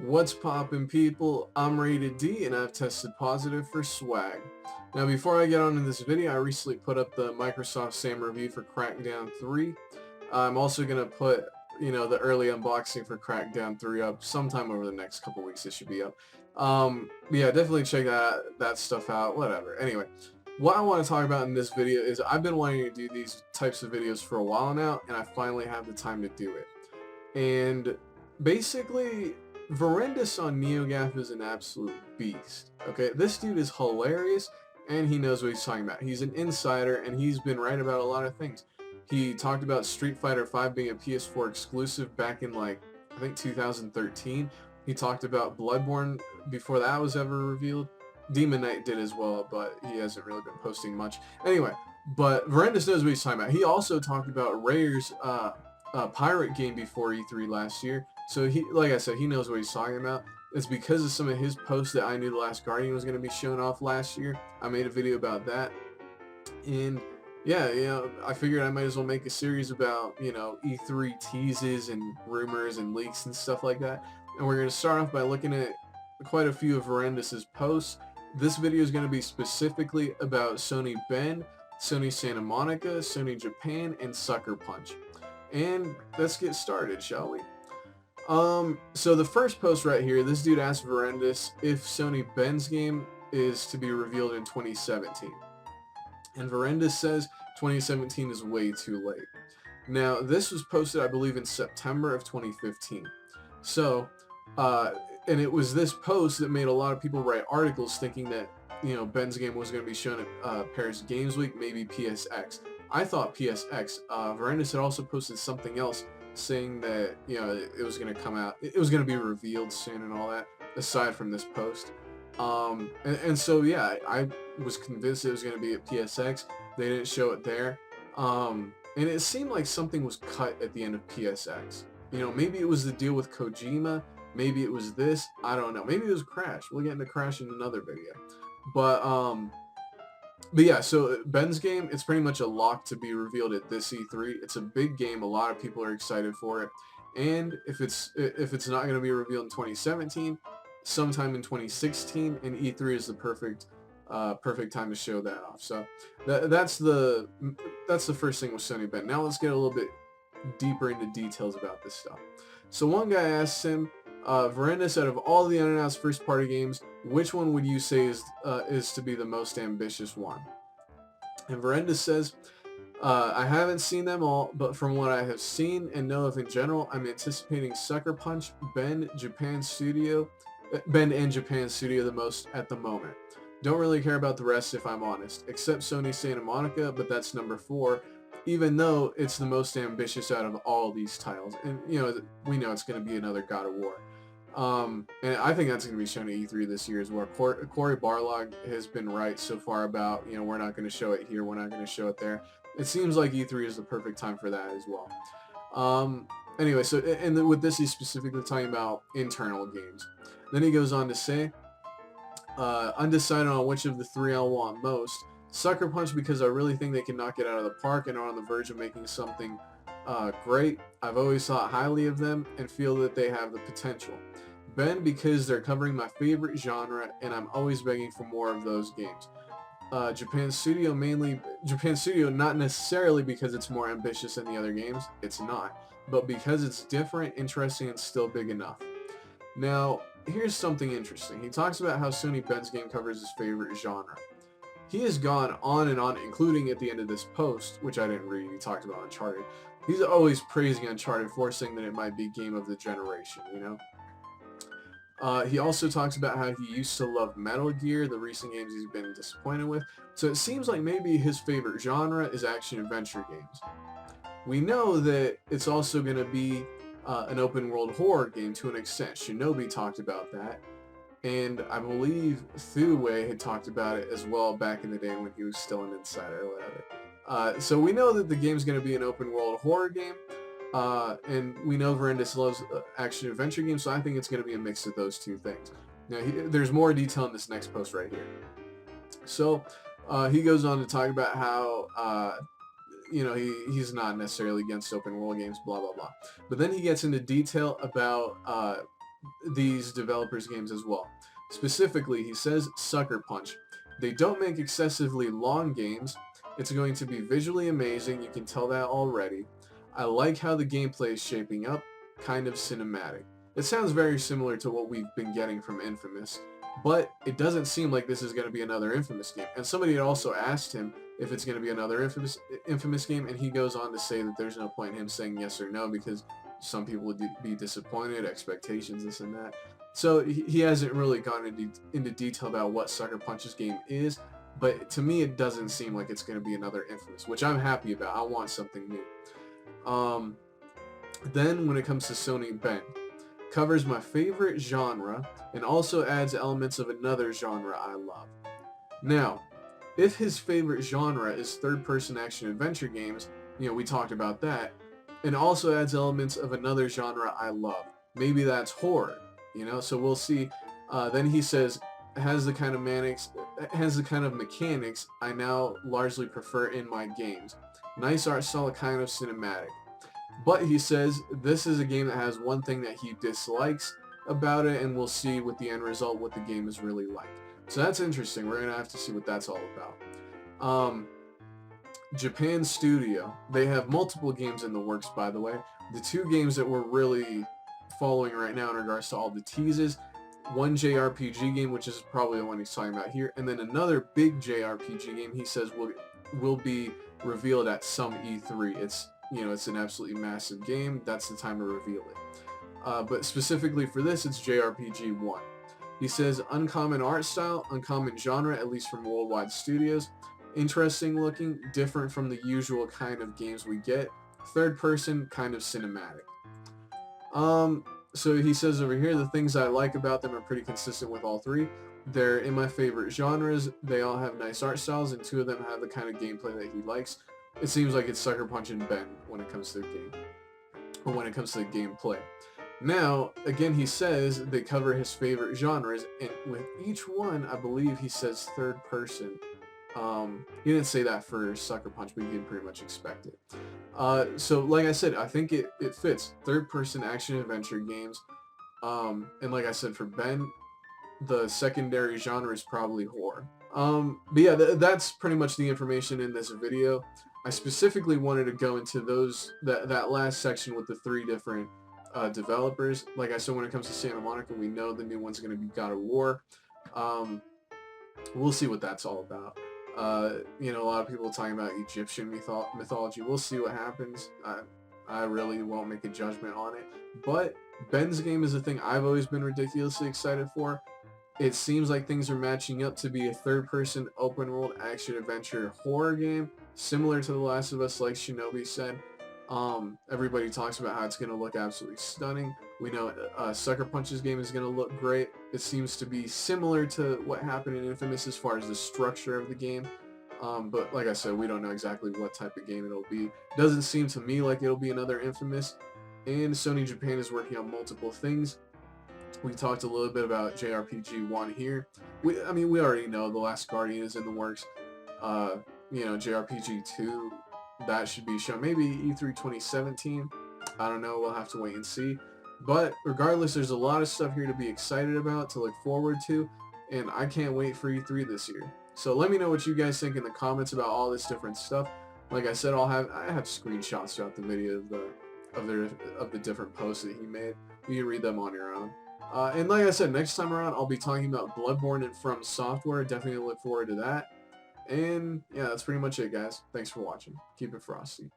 What's poppin', people? I'm TheRatedD and I've tested positive for swag. Now before I get on to this video, I recently put up the Microsoft Sam review for Crackdown 3. I'm also going to put, the early unboxing for Crackdown 3 up sometime over the next couple weeks. It should be up. Yeah, definitely check that stuff out, whatever. Anyway, what I want to talk about in this video is I've been wanting to do these types of videos for a while now, and I finally have the time to do it. And basically, Verendis on NeoGAF is an absolute beast. Okay, this dude is hilarious, and he knows what he's talking about. He's an insider, and he's been right about a lot of things. He talked about Street Fighter V being a PS4 exclusive back in, I think 2013. He talked about Bloodborne before that was ever revealed. Demon Knight did as well, but he hasn't really been posting much. Anyway, but Verendis knows what he's talking about. He also talked about Rare's pirate game before E3 last year. So he, like I said, he knows what he's talking about. It's because of some of his posts that I knew The Last Guardian was going to be shown off last year. I made a video about that. And yeah, I figured I might as well make a series about, E3 teases and rumors and leaks and stuff like that. And we're going to start off by looking at quite a few of Verendis' posts. This video is going to be specifically about Sony Bend, Sony Santa Monica, Sony Japan, and Sucker Punch. And let's get started, shall we? So the first post right here, this dude asked Verendis if Sony Bend's game is to be revealed in 2017. And Verendis says 2017 is way too late. Now, this was posted, I believe, in September of 2015. So, and it was this post that made a lot of people write articles thinking that, Ben's game was going to be shown at Paris Games Week, maybe PSX. I thought PSX. Verendis had also posted something else saying that, it was going to come out, it was going to be revealed soon and all that, aside from this post. And so, yeah, I was convinced it was going to be at PSX. They didn't show it there. And it seemed like something was cut at the end of PSX. Maybe it was the deal with Kojima. Maybe it was this. I don't know. Maybe it was Crash. We'll get into Crash in another video. But yeah, so Ben's game, it's pretty much a lock to be revealed at this E3. It's a big game. A lot of people are excited for it. And if it's not going to be revealed in 2017, sometime in 2016, and E3 is the perfect time to show that off. So that's the first thing with Sony Bend. Now let's get a little bit deeper into details about this stuff. So one guy asked him, Verendis, out of all the unannounced first-party games, which one would you say is to be the most ambitious one? And Verendis says, I haven't seen them all, but from what I have seen and know of in general, I'm anticipating Sucker Punch, Bend and Japan Studio the most at the moment. Don't really care about the rest if I'm honest, except Sony Santa Monica, but that's number 4, even though it's the most ambitious out of all these titles. And, we know it's going to be another God of War. And I think that's going to be shown at E3 this year as well. Corey Barlog has been right so far about, we're not going to show it here, we're not going to show it there. It seems like E3 is the perfect time for that as well. Anyway, so, and with this, he's specifically talking about internal games. Then he goes on to say, undecided on which of the 3 I'll want most. Sucker Punch, because I really think they can knock it out of the park and are on the verge of making something great. I've always thought highly of them and feel that they have the potential. Bend, because they're covering my favorite genre and I'm always begging for more of those games. Japan Studio, not necessarily because it's more ambitious than the other games, it's not, but because it's different, interesting, and still big enough. Now, here's something interesting. He talks about how Sony Bend's game covers his favorite genre. He has gone on and on, including at the end of this post, which I didn't read. He talked about Uncharted. He's always praising Uncharted for saying that it might be game of the generation, He also talks about how he used to love Metal Gear, the recent games he's been disappointed with. So it seems like maybe his favorite genre is action-adventure games. We know that it's also going to be an open-world horror game to an extent. Shinobi talked about that. And I believe Thuwei had talked about it as well back in the day when he was still an insider or whatever. So we know that the game's going to be an open-world horror game. And we know Verendis loves action-adventure games, so I think it's going to be a mix of those two things. Now, there's more detail in this next post right here. So he goes on to talk about how, he's not necessarily against open-world games, blah, blah, blah. But then he gets into detail about these developers' games as well. Specifically, he says Sucker Punch. They don't make excessively long games. It's going to be visually amazing, you can tell that already. I like how the gameplay is shaping up, kind of cinematic. It sounds very similar to what we've been getting from Infamous, but it doesn't seem like this is going to be another Infamous game. And somebody had also asked him if it's going to be another Infamous game, and he goes on to say that there's no point in him saying yes or no because some people would be disappointed, expectations, this and that. So he hasn't really gone into detail about what Sucker Punch's game is, but to me it doesn't seem like it's going to be another Infamous, which I'm happy about. I want something new. Then when it comes to Sony Bend, covers my favorite genre and also adds elements of another genre I love. Now, if his favorite genre is third-person action-adventure games, we talked about that, and also adds elements of another genre I love. Maybe that's horror, so we'll see. Then he says, has the kind of mechanics I now largely prefer in my games. Nice art style, kind of cinematic. But he says this is a game that has one thing that he dislikes about it, and we'll see with the end result what the game is really like. So that's interesting. We're going to have to see what that's all about. Japan Studio. They have multiple games in the works, by the way. The two games that we're really following right now in regards to all the teases, one JRPG game, which is probably the one he's talking about here, and then another big JRPG game he says will be revealed at some E3. It's an absolutely massive game. That's the time to reveal it. But specifically for this, it's JRPG 1. He says, uncommon art style, uncommon genre, at least from Worldwide Studios. Interesting looking, different from the usual kind of games we get. Third person, kind of cinematic. So he says over here, the things I like about them are pretty consistent with all three. They're in my favorite genres. They all have nice art styles, and two of them have the kind of gameplay that he likes. It seems like it's Sucker Punch and Bend when it comes to the game, or when it comes to the gameplay. Now, again, he says they cover his favorite genres, and with each one, I believe he says third person. He didn't say that for Sucker Punch, but you can pretty much expect it. So, like I said, I think it fits. Third person action adventure games. And like I said, for Ben, the secondary genre is probably horror. But yeah, that's pretty much the information in this video. I specifically wanted to go into that last section with the three different developers. Like I said, when it comes to Santa Monica, we know the new one's going to be God of War. We'll see what that's all about. A lot of people talking about Egyptian mythology. We'll see what happens. I really won't make a judgment on it. But Ben's game is a thing I've always been ridiculously excited for. It seems like things are matching up to be a third-person open-world action-adventure horror game, similar to The Last of Us, like Shinobi said. Everybody talks about how it's going to look absolutely stunning. We know Sucker Punch's game is going to look great. It seems to be similar to what happened in Infamous as far as the structure of the game. But like I said, we don't know exactly what type of game it'll be. Doesn't seem to me like it'll be another Infamous. And Sony Japan is working on multiple things. We talked a little bit about JRPG 1 here. We already know The Last Guardian is in the works. JRPG 2, that should be shown. Maybe E3 2017. I don't know. We'll have to wait and see. But regardless, there's a lot of stuff here to be excited about, to look forward to, and I can't wait for E3 this year. So let me know what you guys think in the comments about all this different stuff. Like I said, I have screenshots throughout the video of the different posts that he made. You can read them on your own. And like I said, next time around, I'll be talking about Bloodborne and From Software. Definitely look forward to that. And yeah, that's pretty much it, guys. Thanks for watching. Keep it frosty.